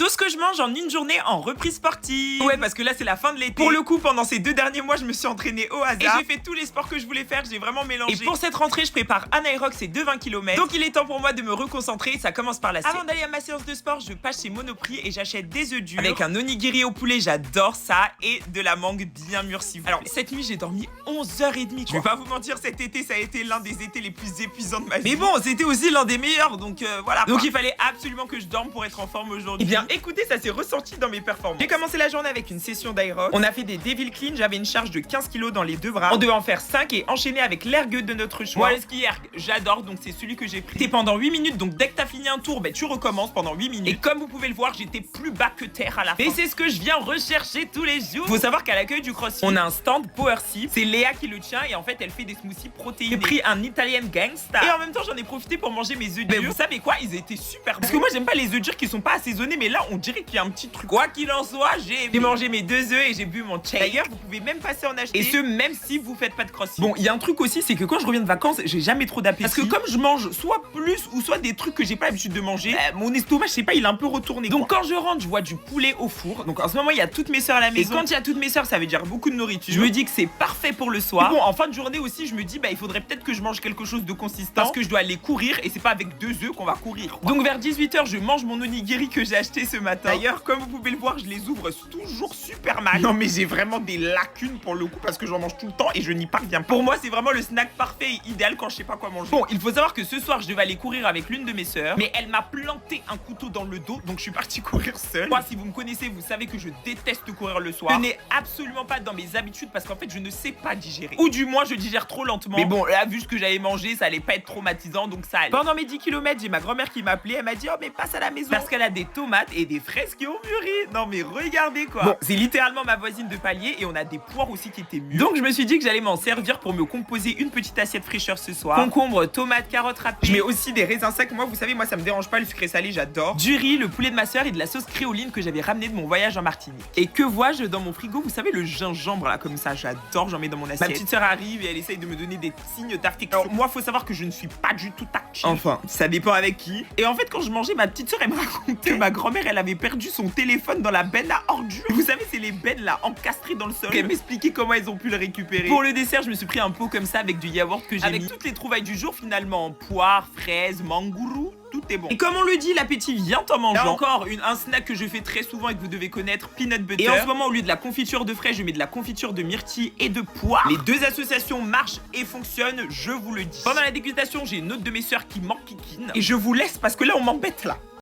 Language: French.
Tout ce que je mange en une journée en reprise sportive. Ouais, parce que là, c'est la fin de l'été. Pour le coup, pendant ces 2 derniers mois, je me suis entraîné au hasard. Et j'ai fait tous les sports que je voulais faire, j'ai vraiment mélangé. Et pour cette rentrée, je prépare un Aerox et 20 km. Donc il est temps pour moi de me reconcentrer, ça commence par la séance. Avant d'aller à ma séance de sport, je passe chez Monoprix et j'achète des œufs durs. Avec un onigiri au poulet, j'adore ça. Et de la mangue bien mûre si vous. Alors, cette nuit, j'ai dormi 11h30. Je vais pas vous mentir, cet été, ça a été l'un des étés les plus épuisants de ma vie. Mais bon, c'était aussi l'un des meilleurs, donc voilà. Donc il fallait absolument que je dorme pour être en forme aujourd'hui. Eh bien, écoutez, ça s'est ressenti dans mes performances. J'ai commencé la journée avec une session d'Aerox. On a fait des Devil Clean, j'avais une charge de 15 kg dans les deux bras. On devait en faire 5 et enchaîner avec l'ergue de notre choix. Moi, le ski erg, j'adore, donc c'est celui que j'ai pris. C'était pendant 8 minutes, donc dès que t'as fini un tour, tu recommences pendant 8 minutes. Et comme vous pouvez le voir, j'étais plus bas que terre à la fin. Et c'est ce que je viens rechercher tous les jours. Faut savoir qu'à l'accueil du CrossFit, on a un stand Power Sip. C'est Léa qui le tient et en fait, elle fait des smoothies protéinés. J'ai pris un Italian Gangsta. Et en même temps, j'en ai profité pour manger mes œufs durs. Mais vous savez quoi, ils étaient super bons. Parce que moi, j'aime pas les œufs durs qui sont pas assaisonnés, mais là, on dirait qu'il y a un petit truc. Quoi qu'il en soit, j'ai mangé mes 2 œufs et j'ai bu mon shake. D'ailleurs, vous pouvez même passer en acheter. Et ce, même si vous faites pas de CrossFit. Bon, il y a un truc aussi, c'est que quand je reviens de vacances, j'ai jamais trop d'appétit. Parce que comme je mange soit plus ou soit des trucs que j'ai pas l'habitude de manger, mon estomac, je sais pas, il est un peu retourné. Donc quand je rentre, je vois du poulet au four. Donc en ce moment, il y a toutes mes sœurs à la maison. Et quand il y a toutes mes sœurs, ça veut dire beaucoup de nourriture. Je me dis que c'est parfait pour le soir. Et bon, en fin de journée aussi, je me dis, il faudrait peut-être que je mange quelque chose de consistant. Parce que je dois aller courir et c'est pas avec 2 œufs qu'on va courir, quoi. Donc vers 18h, je mange mon onigiri que j'ai acheté ce matin. D'ailleurs, comme vous pouvez le voir, je les ouvre toujours super mal. Non, mais j'ai vraiment des lacunes pour le coup parce que j'en mange tout le temps et je n'y parviens pas. Pour moi, c'est vraiment le snack parfait et idéal quand je sais pas quoi manger. Bon, il faut savoir que ce soir, je devais aller courir avec l'une de mes sœurs, mais elle m'a planté un couteau dans le dos, donc je suis parti courir seul. Moi, si vous me connaissez, vous savez que je déteste courir le soir. Ce n'est absolument pas dans mes habitudes parce qu'en fait, je ne sais pas digérer. Ou du moins, je digère trop lentement. Mais bon, là, vu ce que j'avais mangé, ça allait pas être traumatisant, donc ça allait. Pendant mes 10 km, j'ai ma grand-mère qui m'a appelé, elle m'a dit, oh, mais passe à la maison. Parce qu'elle a des tomates et des fraises qui ont mûri. Non, mais regardez quoi. Bon, c'est littéralement ma voisine de palier et on a des poires aussi qui étaient mûres. Donc, je me suis dit que j'allais m'en servir pour me composer une petite assiette fraîcheur ce soir. Concombre, tomates, carottes râpées. Je mets aussi des raisins secs. Moi, vous savez, moi, ça me dérange pas le sucré salé, j'adore. Du riz, le poulet de ma soeur et de la sauce créoline que j'avais ramené de mon voyage en Martinique. Et que vois-je dans mon frigo? Vous savez, le gingembre là, comme ça, j'adore, j'en mets dans mon assiette. Ma petite soeur arrive et elle essaye de me donner des signes d'affection. Alors, moi, faut savoir que je ne suis pas du tout tactile. Enfin, ça dépend avec qui. Et en fait, quand je mangeais, ma petite soeur, elle me racontait que ma grand-mère, elle avait perdu son téléphone dans la benne à ordures. Vous savez, c'est les bennes là, encastrées dans le sol. Elle m'expliquait comment elles ont pu le récupérer. Pour le dessert, je me suis pris un pot comme ça avec du yaourt que j'ai mis. Avec toutes les trouvailles du jour finalement, poire, fraises, mangourou. Tout est bon. Et comme on le dit, l'appétit vient en mangeant. Là encore, un snack que je fais très souvent et que vous devez connaître, peanut butter. Et en ce moment, au lieu de la confiture de fraises, je mets de la confiture de myrtille et de poire. Les deux associations marchent et fonctionnent, je vous le dis. Pendant la dégustation, j'ai une autre de mes sœurs qui m'enquiquine. Et je vous laisse parce que là, on m'embête là.